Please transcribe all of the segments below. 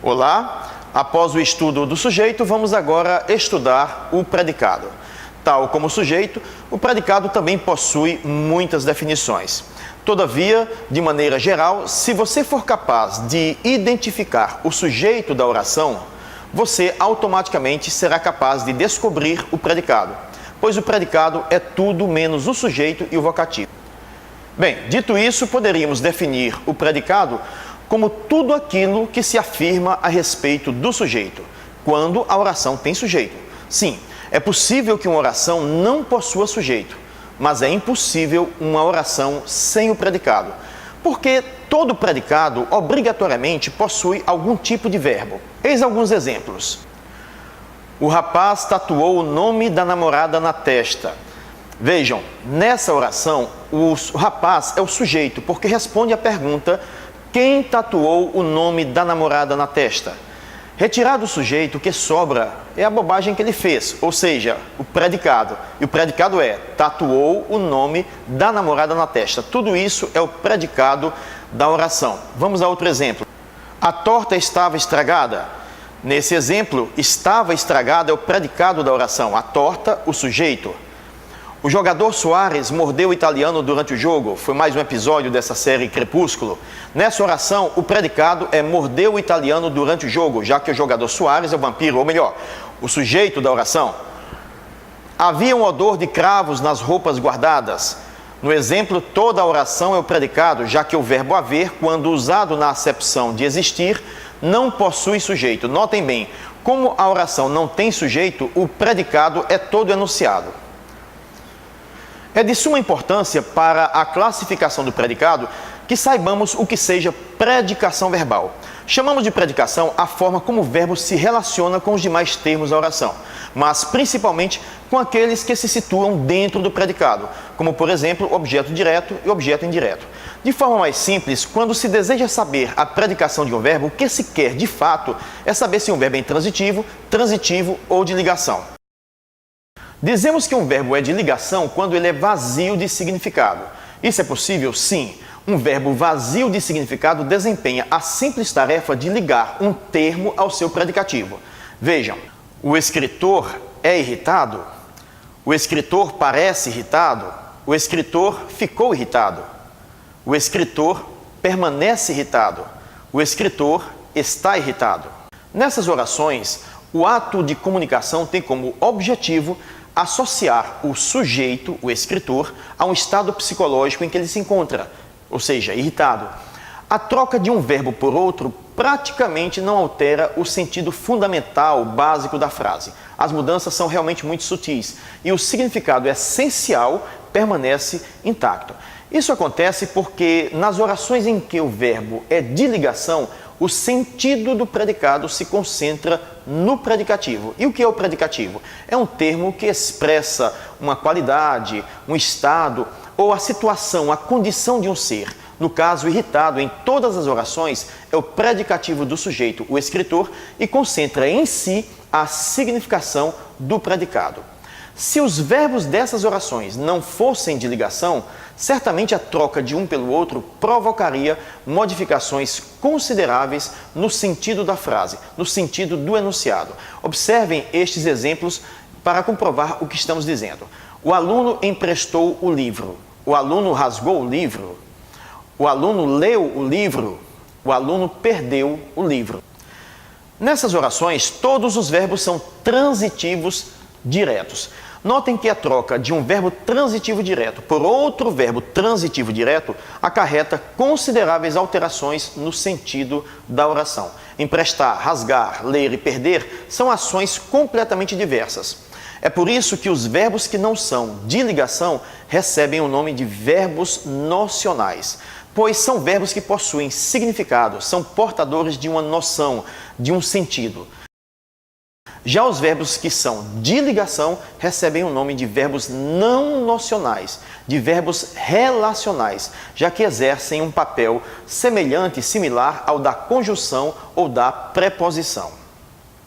Olá! Após o estudo do sujeito, vamos agora estudar o predicado. Tal como o sujeito, o predicado também possui muitas definições. Todavia, de maneira geral, se você for capaz de identificar o sujeito da oração, você automaticamente será capaz de descobrir o predicado, pois o predicado é tudo menos o sujeito e o vocativo. Bem, dito isso, poderíamos definir o predicado como tudo aquilo que se afirma a respeito do sujeito, quando a oração tem sujeito. Sim, é possível que uma oração não possua sujeito, mas é impossível uma oração sem o predicado, porque todo predicado obrigatoriamente possui algum tipo de verbo. Eis alguns exemplos. O rapaz tatuou o nome da namorada na testa. Vejam, nessa oração, o rapaz é o sujeito, porque responde à pergunta: quem tatuou o nome da namorada na testa? Retirado o sujeito, o que sobra é a bobagem que ele fez, ou seja, o predicado. E o predicado é: tatuou o nome da namorada na testa. Tudo isso é o predicado da oração. Vamos a outro exemplo. A torta estava estragada. Nesse exemplo, estava estragada é o predicado da oração. A torta, o sujeito. O jogador Soares mordeu o italiano durante o jogo. Foi mais um episódio dessa série Crepúsculo. Nessa oração, o predicado é mordeu o italiano durante o jogo, já que o jogador Soares é o vampiro, ou melhor, o sujeito da oração. Havia um odor de cravos nas roupas guardadas. No exemplo, toda a oração é o predicado, já que o verbo haver, quando usado na acepção de existir, não possui sujeito. Notem bem, como a oração não tem sujeito, o predicado é todo enunciado. É de suma importância para a classificação do predicado que saibamos o que seja predicação verbal. Chamamos de predicação a forma como o verbo se relaciona com os demais termos da oração, mas principalmente com aqueles que se situam dentro do predicado, como por exemplo, objeto direto e objeto indireto. De forma mais simples, quando se deseja saber a predicação de um verbo, o que se quer de fato é saber se um verbo é intransitivo, transitivo ou de ligação. Dizemos que um verbo é de ligação quando ele é vazio de significado. Isso é possível? Sim. Um verbo vazio de significado desempenha a simples tarefa de ligar um termo ao seu predicativo. Vejam, o escritor é irritado, o escritor parece irritado, o escritor ficou irritado, o escritor permanece irritado, o escritor está irritado. Nessas orações, o ato de comunicação tem como objetivo associar o sujeito, o escritor, a um estado psicológico em que ele se encontra, ou seja, irritado. A troca de um verbo por outro praticamente não altera o sentido fundamental, básico da frase. As mudanças são realmente muito sutis e o significado essencial permanece intacto. Isso acontece porque nas orações em que o verbo é de ligação, o sentido do predicado se concentra no predicativo. E o que é o predicativo? É um termo que expressa uma qualidade, um estado ou a situação, a condição de um ser. No caso, irritado em todas as orações é o predicativo do sujeito, o escritor, e concentra em si a significação do predicado. Se os verbos dessas orações não fossem de ligação, certamente a troca de um pelo outro provocaria modificações consideráveis no sentido da frase, no sentido do enunciado. Observem estes exemplos para comprovar o que estamos dizendo. O aluno emprestou o livro, o aluno rasgou o livro, o aluno leu o livro, o aluno perdeu o livro. Nessas orações, todos os verbos são transitivos diretos. Notem que a troca de um verbo transitivo direto por outro verbo transitivo direto acarreta consideráveis alterações no sentido da oração. Emprestar, rasgar, ler e perder são ações completamente diversas. É por isso que os verbos que não são de ligação recebem o nome de verbos nocionais, pois são verbos que possuem significado, são portadores de uma noção, de um sentido. Já os verbos que são de ligação recebem o nome de verbos não nocionais, de verbos relacionais, já que exercem um papel semelhante e similar ao da conjunção ou da preposição.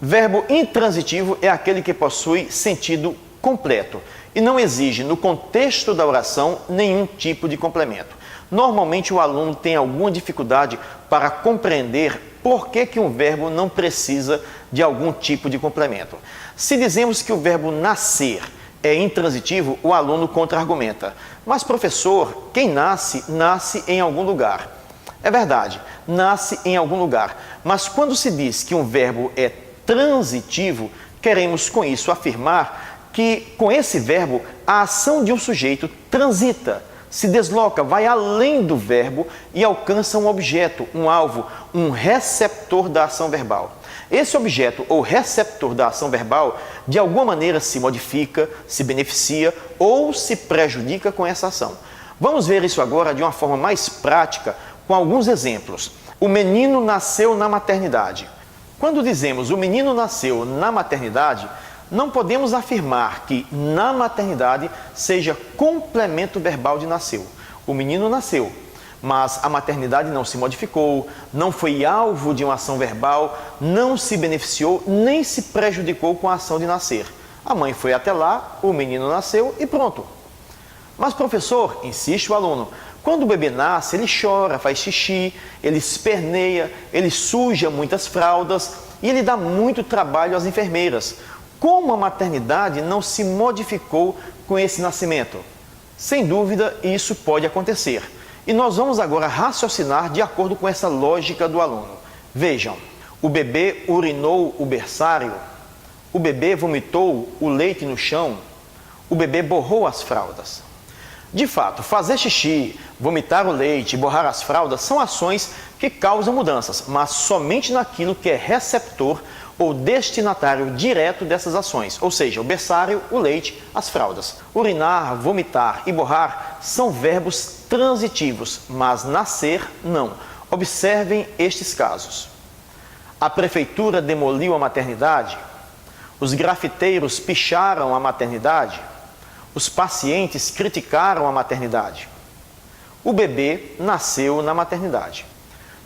Verbo intransitivo é aquele que possui sentido completo e não exige, no contexto da oração, nenhum tipo de complemento. Normalmente o aluno tem alguma dificuldade para compreender por que um verbo não precisa de algum tipo de complemento. Se dizemos que o verbo nascer é intransitivo, o aluno contra-argumenta. Mas, professor, quem nasce, nasce em algum lugar. É verdade, nasce em algum lugar. Mas quando se diz que um verbo é transitivo, queremos com isso afirmar que, com esse verbo, a ação de um sujeito transita, se desloca, vai além do verbo e alcança um objeto, um alvo, um receptor da ação verbal. Esse objeto ou receptor da ação verbal, de alguma maneira se modifica, se beneficia ou se prejudica com essa ação. Vamos ver isso agora de uma forma mais prática, com alguns exemplos. O menino nasceu na maternidade. Quando dizemos o menino nasceu na maternidade, não podemos afirmar que na maternidade seja complemento verbal de nasceu. O menino nasceu, mas a maternidade não se modificou, não foi alvo de uma ação verbal, não se beneficiou nem se prejudicou com a ação de nascer. A mãe foi até lá, o menino nasceu e pronto. Mas, professor, insiste o aluno, quando o bebê nasce, ele chora, faz xixi, ele esperneia, ele suja muitas fraldas e ele dá muito trabalho às enfermeiras. Como a maternidade não se modificou com esse nascimento? Sem dúvida, isso pode acontecer. E nós vamos agora raciocinar de acordo com essa lógica do aluno. Vejam, o bebê urinou o berçário, o bebê vomitou o leite no chão, o bebê borrou as fraldas. De fato, fazer xixi, vomitar o leite e borrar as fraldas são ações que causam mudanças, mas somente naquilo que é receptor ou destinatário direto dessas ações, ou seja, o berçário, o leite, as fraldas. Urinar, vomitar e borrar são verbos transitivos, mas nascer não. Observem estes casos. A prefeitura demoliu a maternidade, os grafiteiros picharam a maternidade, os pacientes criticaram a maternidade. O bebê nasceu na maternidade.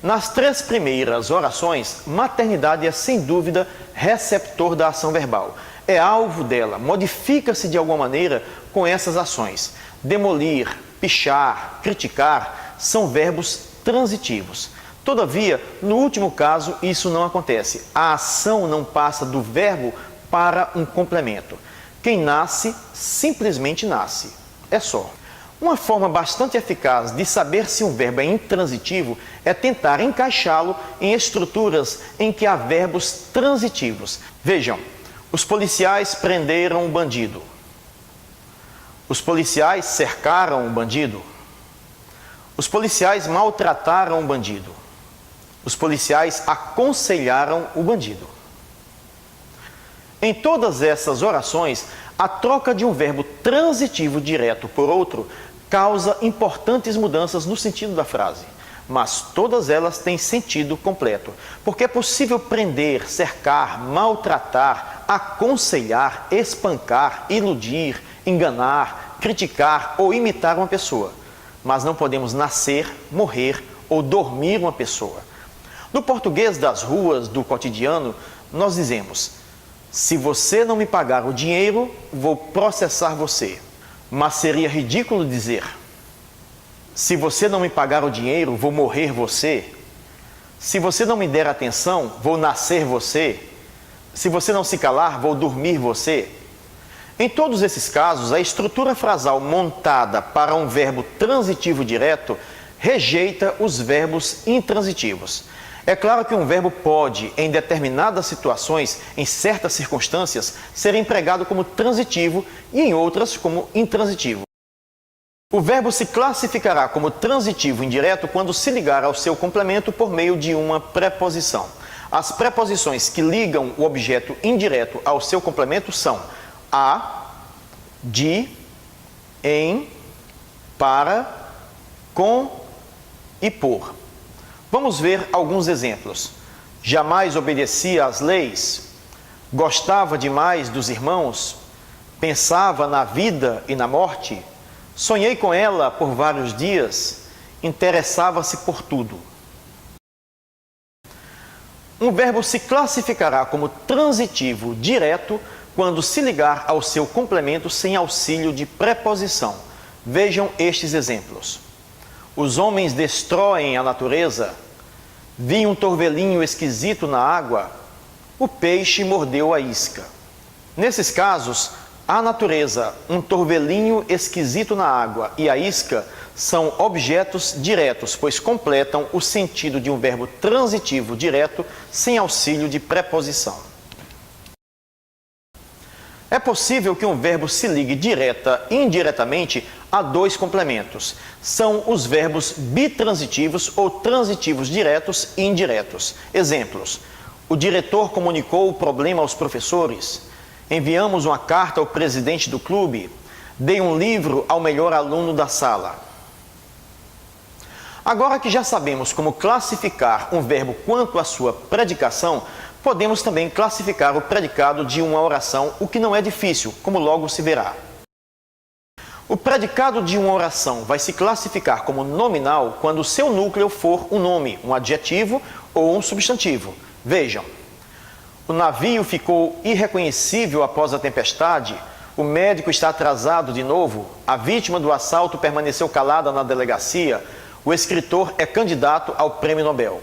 Nas três primeiras orações, maternidade é sem dúvida receptor da ação verbal. É alvo dela, modifica-se de alguma maneira com essas ações. Demolir, pichar, criticar são verbos transitivos. Todavia, no último caso, isso não acontece. A ação não passa do verbo para um complemento. Quem nasce, simplesmente nasce. É só. Uma forma bastante eficaz de saber se um verbo é intransitivo é tentar encaixá-lo em estruturas em que há verbos transitivos. Vejam, os policiais prenderam o bandido. Os policiais cercaram o bandido. Os policiais maltrataram o bandido. Os policiais aconselharam o bandido. Em todas essas orações, a troca de um verbo transitivo direto por outro causa importantes mudanças no sentido da frase, mas todas elas têm sentido completo, porque é possível prender, cercar, maltratar, aconselhar, espancar, iludir, enganar, criticar ou imitar uma pessoa, mas não podemos nascer, morrer ou dormir uma pessoa. No português das ruas, do cotidiano, nós dizemos: se você não me pagar o dinheiro, vou processar você. Mas seria ridículo dizer: se você não me pagar o dinheiro, vou morrer você. Se você não me der atenção, vou nascer você. Se você não se calar, vou dormir você. Em todos esses casos, a estrutura frasal montada para um verbo transitivo direto rejeita os verbos intransitivos. É claro que um verbo pode, em determinadas situações, em certas circunstâncias, ser empregado como transitivo e em outras como intransitivo. O verbo se classificará como transitivo indireto quando se ligar ao seu complemento por meio de uma preposição. As preposições que ligam o objeto indireto ao seu complemento são a, de, em, para, com e por. Vamos ver alguns exemplos. Jamais obedecia às leis, gostava demais dos irmãos, pensava na vida e na morte, sonhei com ela por vários dias, interessava-se por tudo. Um verbo se classificará como transitivo direto quando se ligar ao seu complemento sem auxílio de preposição. Vejam estes exemplos. Os homens destroem a natureza. Vi um torvelinho esquisito na água. O peixe mordeu a isca. Nesses casos, a natureza, um torvelinho esquisito na água e a isca são objetos diretos, pois completam o sentido de um verbo transitivo direto sem auxílio de preposição. É possível que um verbo se ligue direta e indiretamente a dois complementos. São os verbos bitransitivos ou transitivos diretos e indiretos. Exemplos: o diretor comunicou o problema aos professores. Enviamos uma carta ao presidente do clube. Dei um livro ao melhor aluno da sala. Agora que já sabemos como classificar um verbo quanto à sua predicação, podemos também classificar o predicado de uma oração, o que não é difícil, como logo se verá. O predicado de uma oração vai se classificar como nominal quando o seu núcleo for um nome, um adjetivo ou um substantivo. Vejam: o navio ficou irreconhecível após a tempestade, o médico está atrasado de novo, a vítima do assalto permaneceu calada na delegacia, o escritor é candidato ao Prêmio Nobel.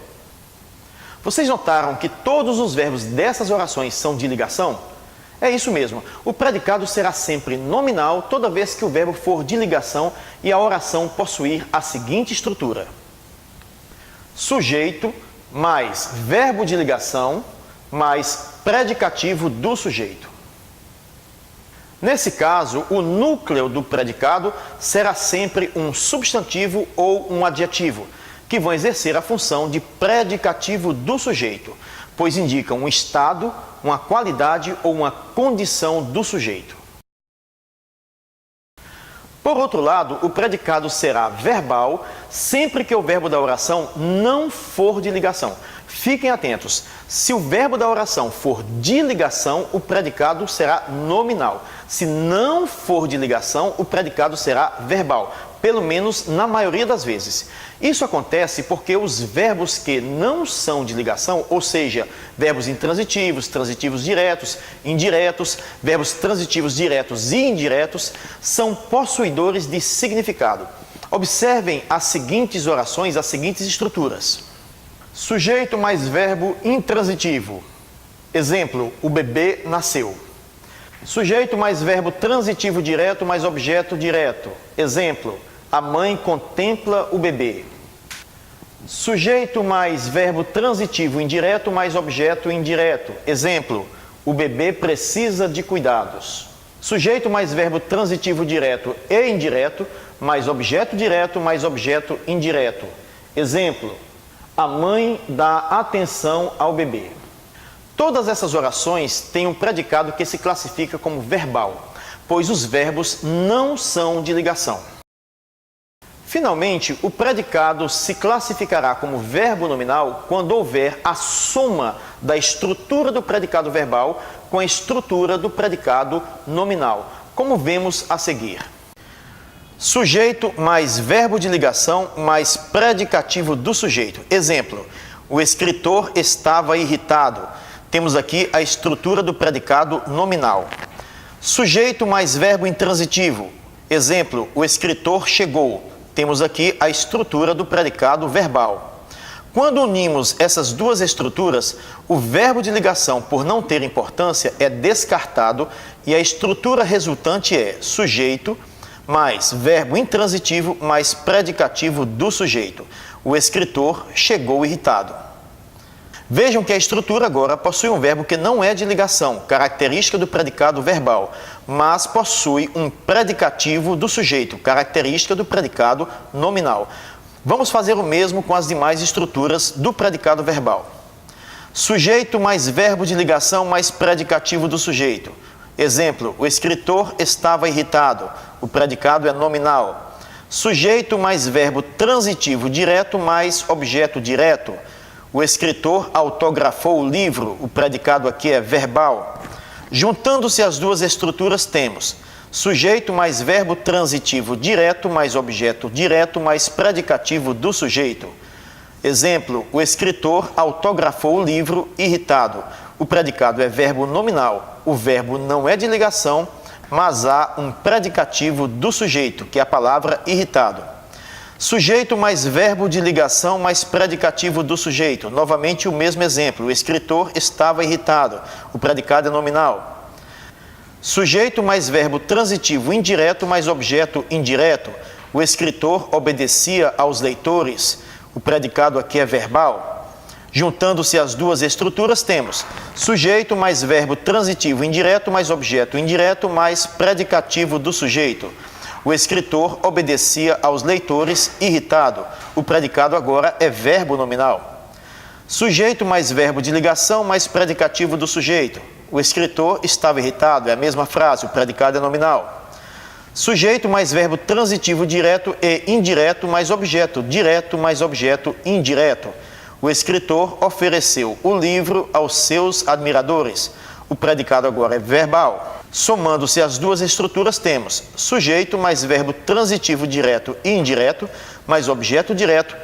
Vocês notaram que todos os verbos dessas orações são de ligação? É isso mesmo, o predicado será sempre nominal toda vez que o verbo for de ligação e a oração possuir a seguinte estrutura: sujeito mais verbo de ligação mais predicativo do sujeito. Nesse caso, o núcleo do predicado será sempre um substantivo ou um adjetivo, que vão exercer a função de predicativo do sujeito, pois indicam um estado, uma qualidade ou uma condição do sujeito. Por outro lado, o predicado será verbal sempre que o verbo da oração não for de ligação. Fiquem atentos, se o verbo da oração for de ligação, o predicado será nominal. Se não for de ligação, o predicado será verbal, pelo menos na maioria das vezes. Isso acontece porque os verbos que não são de ligação, ou seja, verbos intransitivos, transitivos diretos, indiretos, verbos transitivos diretos e indiretos, são possuidores de significado. Observem as seguintes orações, as seguintes estruturas. Sujeito mais verbo intransitivo. Exemplo: o bebê nasceu. Sujeito mais verbo transitivo direto mais objeto direto. Exemplo: a mãe contempla o bebê. Sujeito mais verbo transitivo indireto mais objeto indireto. Exemplo: o bebê precisa de cuidados. Sujeito mais verbo transitivo direto e indireto mais objeto direto mais objeto indireto. Exemplo: a mãe dá atenção ao bebê. Todas essas orações têm um predicado que se classifica como verbal, pois os verbos não são de ligação. Finalmente, o predicado se classificará como verbo nominal quando houver a soma da estrutura do predicado verbal com a estrutura do predicado nominal, como vemos a seguir. Sujeito mais verbo de ligação mais predicativo do sujeito. Exemplo: o escritor estava irritado. Temos aqui a estrutura do predicado nominal. Sujeito mais verbo intransitivo. Exemplo: o escritor chegou. Temos aqui a estrutura do predicado verbal. Quando unimos essas duas estruturas, o verbo de ligação, por não ter importância, é descartado e a estrutura resultante é sujeito mais verbo intransitivo mais predicativo do sujeito. O escritor chegou irritado. Vejam que a estrutura agora possui um verbo que não é de ligação, característica do predicado verbal, mas possui um predicativo do sujeito, característica do predicado nominal. Vamos fazer o mesmo com as demais estruturas do predicado verbal. Sujeito mais verbo de ligação mais predicativo do sujeito. Exemplo: o escritor estava irritado. O predicado é nominal. Sujeito mais verbo transitivo direto mais objeto direto. O escritor autografou o livro. O predicado aqui é verbal. Juntando-se as duas estruturas, temos sujeito mais verbo transitivo direto mais objeto direto mais predicativo do sujeito. Exemplo: o escritor autografou o livro irritado. O predicado é verbo nominal. O verbo não é de ligação, mas há um predicativo do sujeito, que é a palavra irritado. Sujeito mais verbo de ligação mais predicativo do sujeito. Novamente o mesmo exemplo. O escritor estava irritado. O predicado é nominal. Sujeito mais verbo transitivo indireto mais objeto indireto. O escritor obedecia aos leitores. O predicado aqui é verbal. Juntando-se as duas estruturas, temos sujeito mais verbo transitivo indireto mais objeto indireto mais predicativo do sujeito. O escritor obedecia aos leitores, irritado. O predicado agora é verbo nominal. Sujeito mais verbo de ligação mais predicativo do sujeito. O escritor estava irritado, é a mesma frase, o predicado é nominal. Sujeito mais verbo transitivo direto e indireto mais objeto indireto. O escritor ofereceu o livro aos seus admiradores. O predicado agora é verbal. Somando-se as duas estruturas, temos sujeito mais verbo transitivo direto e indireto, mais objeto indireto,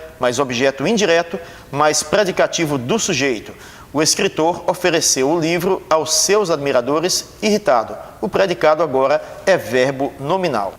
mais predicativo do sujeito. O escritor ofereceu o livro aos seus admiradores, irritado. O predicado agora é verbo nominal.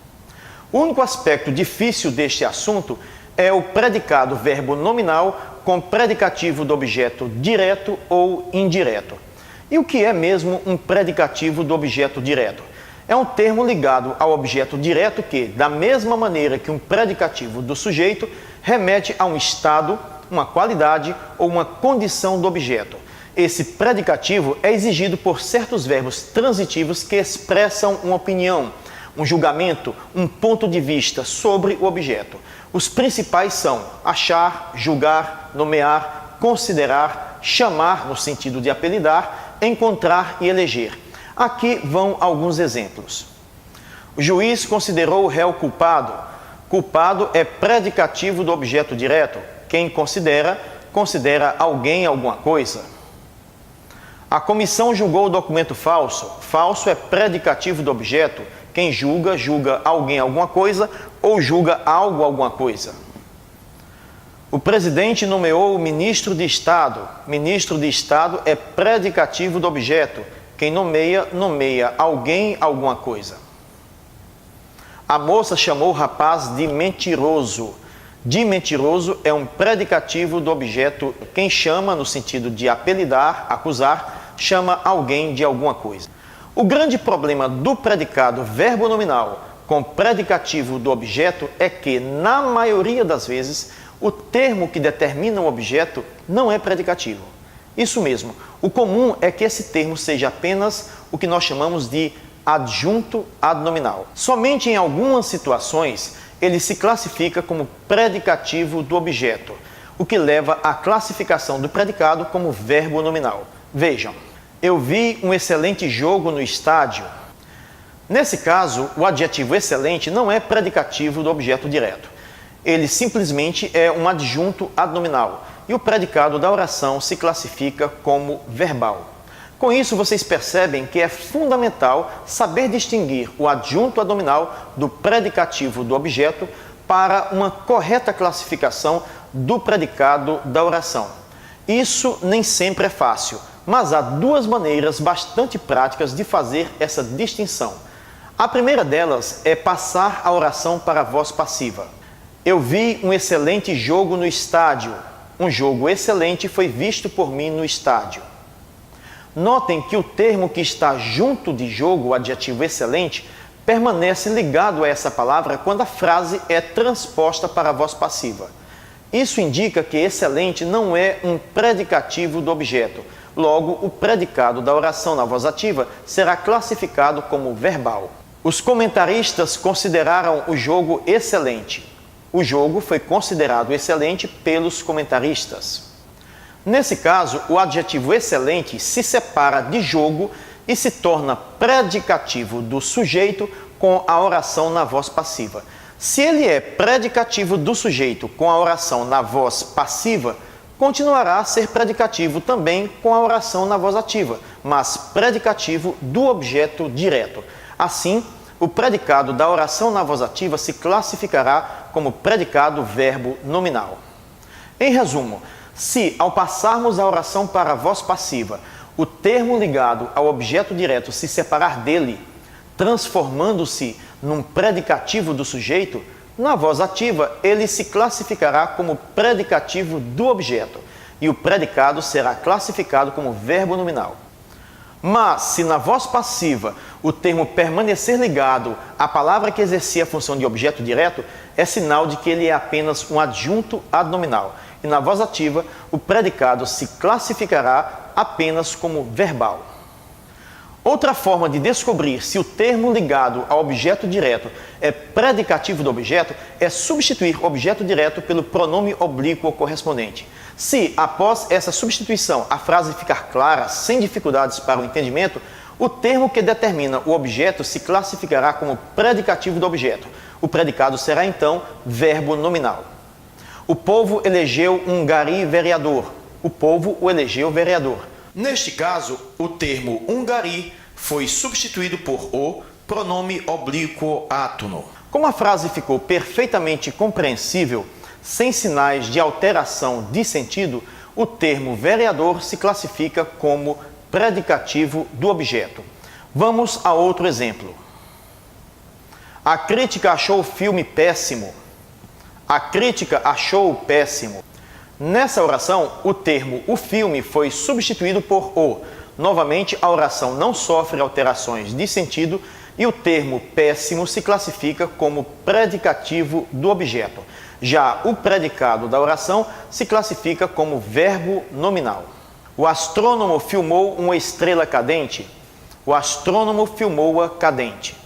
O único aspecto difícil deste assunto é o predicado verbo nominal com predicativo do objeto direto ou indireto. E o que é mesmo um predicativo do objeto direto? É um termo ligado ao objeto direto que, da mesma maneira que um predicativo do sujeito, remete a um estado, uma qualidade ou uma condição do objeto. Esse predicativo é exigido por certos verbos transitivos que expressam uma opinião, um julgamento, um ponto de vista sobre o objeto. Os principais são achar, julgar, nomear, considerar, chamar, no sentido de apelidar, encontrar e eleger. Aqui vão alguns exemplos. O juiz considerou o réu culpado. Culpado é predicativo do objeto direto. Quem considera, considera alguém, alguma coisa. A comissão julgou o documento falso. Falso é predicativo do objeto. Quem julga, julga alguém, alguma coisa ou julga algo, alguma coisa. O presidente nomeou o ministro de Estado. Ministro de Estado é predicativo do objeto. Quem nomeia, nomeia alguém, alguma coisa. A moça chamou o rapaz de mentiroso. De mentiroso é um predicativo do objeto. Quem chama, no sentido de apelidar, acusar, chama alguém de alguma coisa. O grande problema do predicado verbo nominal com predicativo do objeto é que, na maioria das vezes, o termo que determina o objeto não é predicativo. Isso mesmo, o comum é que esse termo seja apenas o que nós chamamos de adjunto adnominal. Somente em algumas situações ele se classifica como predicativo do objeto, o que leva à classificação do predicado como verbo nominal. Vejam, eu vi um excelente jogo no estádio. Nesse caso, o adjetivo excelente não é predicativo do objeto direto. Ele simplesmente é um adjunto adnominal e o predicado da oração se classifica como verbal. Com isso, vocês percebem que é fundamental saber distinguir o adjunto adnominal do predicativo do objeto para uma correta classificação do predicado da oração. Isso nem sempre é fácil, mas há duas maneiras bastante práticas de fazer essa distinção. A primeira delas é passar a oração para a voz passiva. Eu vi um excelente jogo no estádio. Um jogo excelente foi visto por mim no estádio. Notem que o termo que está junto de jogo, o adjetivo excelente, permanece ligado a essa palavra quando a frase é transposta para a voz passiva. Isso indica que excelente não é um predicativo do objeto. Logo, o predicado da oração na voz ativa será classificado como verbal. Os comentaristas consideraram o jogo excelente. O jogo foi considerado excelente pelos comentaristas. Nesse caso, o adjetivo excelente se separa de jogo e se torna predicativo do sujeito com a oração na voz passiva. Se ele é predicativo do sujeito com a oração na voz passiva, continuará a ser predicativo também com a oração na voz ativa, mas predicativo do objeto direto. Assim, o predicado da oração na voz ativa se classificará como predicado verbo nominal. Em resumo, se ao passarmos a oração para a voz passiva, o termo ligado ao objeto direto se separar dele, transformando-se num predicativo do sujeito, Na voz ativa, ele se classificará como predicativo do objeto e o predicado será classificado como verbo nominal. Mas, se na voz passiva o termo permanecer ligado à palavra que exercia a função de objeto direto, é sinal de que ele é apenas um adjunto ad nominal. E na voz ativa, o predicado se classificará apenas como verbal. Outra forma de descobrir se o termo ligado ao objeto direto é predicativo do objeto é substituir o objeto direto pelo pronome oblíquo correspondente. Se, após essa substituição, a frase ficar clara, sem dificuldades para o entendimento, o termo que determina o objeto se classificará como predicativo do objeto. O predicado será, então, verbo nominal. O povo elegeu um gari vereador. O povo o elegeu vereador. Neste caso, o termo gari foi substituído por o pronome oblíquo átono. Como a frase ficou perfeitamente compreensível, sem sinais de alteração de sentido, o termo vereador se classifica como predicativo do objeto. Vamos a outro exemplo. A crítica achou o filme péssimo. A crítica achou péssimo. Nessa oração, o termo o filme foi substituído por o. Novamente, a oração não sofre alterações de sentido e o termo péssimo se classifica como predicativo do objeto. Já o predicado da oração se classifica como verbo nominal. O astrônomo filmou uma estrela cadente. O astrônomo filmou-a cadente.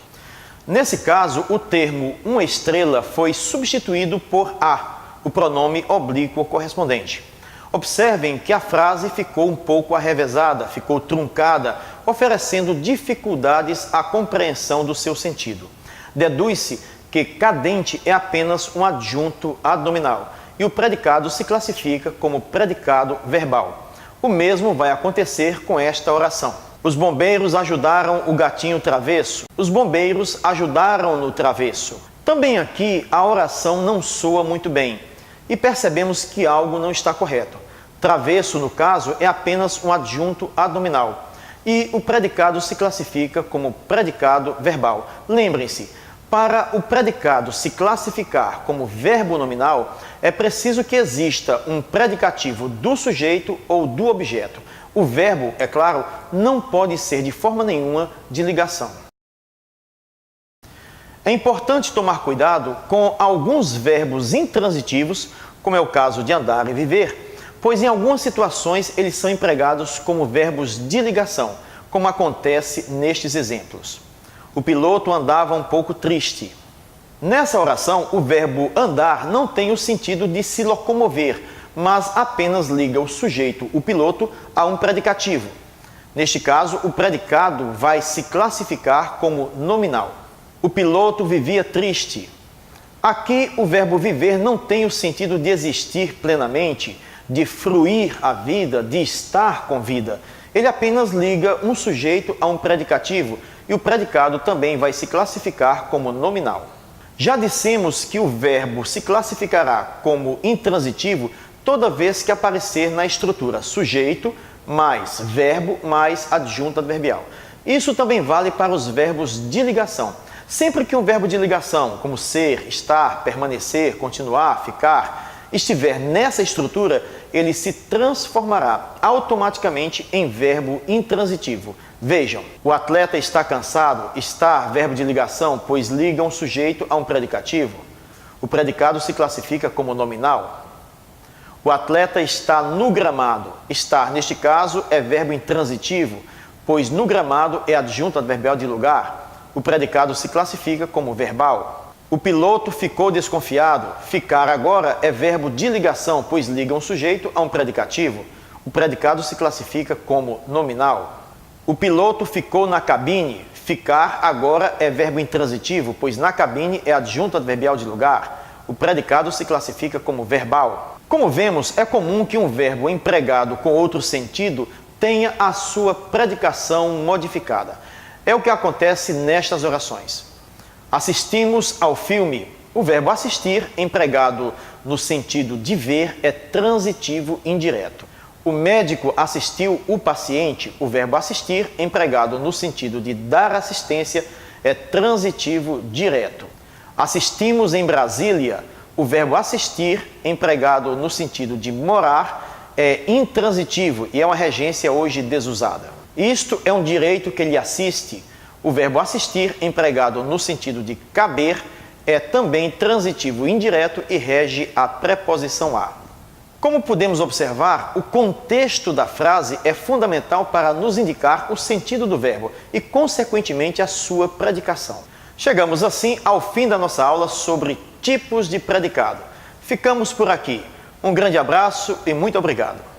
Nesse caso, o termo uma estrela foi substituído por a, o pronome oblíquo correspondente. Observem que a frase ficou um pouco arrevesada, ficou truncada, oferecendo dificuldades à compreensão do seu sentido. Deduz-se que cadente é apenas um adjunto ad nominal e o predicado se classifica como predicado verbal. O mesmo vai acontecer com esta oração. Os bombeiros ajudaram o gatinho travesso. Os bombeiros ajudaram no travesso. Também aqui a oração não soa muito bem e percebemos que algo não está correto. Travesso, no caso, é apenas um adjunto ad nominal e o predicado se classifica como predicado verbal. Lembrem-se, para o predicado se classificar como verbo nominal, é preciso que exista um predicativo do sujeito ou do objeto. O verbo, é claro, não pode ser de forma nenhuma de ligação. É importante tomar cuidado com alguns verbos intransitivos, como é o caso de andar e viver, pois em algumas situações eles são empregados como verbos de ligação, como acontece nestes exemplos. O piloto andava um pouco triste. Nessa oração, o verbo andar não tem o sentido de se locomover, mas apenas liga o sujeito, o piloto, a um predicativo. Neste caso, o predicado vai se classificar como nominal. O piloto vivia triste. Aqui, o verbo viver não tem o sentido de existir plenamente, de fruir a vida, de estar com vida. Ele apenas liga um sujeito a um predicativo e o predicado também vai se classificar como nominal. Já dissemos que o verbo se classificará como intransitivo toda vez que aparecer na estrutura sujeito mais verbo mais adjunto adverbial. Isso também vale para os verbos de ligação. Sempre que um verbo de ligação, como ser, estar, permanecer, continuar, ficar, estiver nessa estrutura, ele se transformará automaticamente em verbo intransitivo. Vejam, o atleta está cansado, estar, verbo de ligação, pois liga um sujeito a um predicativo. O predicado se classifica como nominal. O atleta está no gramado. Estar, neste caso, é verbo intransitivo, pois no gramado é adjunto adverbial de lugar. O predicado se classifica como verbal. O piloto ficou desconfiado. Ficar agora é verbo de ligação, pois liga um sujeito a um predicativo. O predicado se classifica como nominal. O piloto ficou na cabine. Ficar agora é verbo intransitivo, pois na cabine é adjunto adverbial de lugar. O predicado se classifica como verbal. Como vemos, é comum que um verbo empregado com outro sentido tenha a sua predicação modificada. É o que acontece nestas orações. Assistimos ao filme. O verbo assistir, empregado no sentido de ver, é transitivo indireto. O médico assistiu o paciente. O verbo assistir, empregado no sentido de dar assistência, é transitivo direto. Assistimos em Brasília, o verbo assistir, empregado no sentido de morar, é intransitivo e é uma regência hoje desusada. Isto é um direito que lhe assiste. O verbo assistir, empregado no sentido de caber, é também transitivo indireto e rege a preposição a. Como podemos observar, o contexto da frase é fundamental para nos indicar o sentido do verbo e, consequentemente, a sua predicação. Chegamos assim ao fim da nossa aula sobre tipos de predicado. Ficamos por aqui. Um grande abraço e muito obrigado.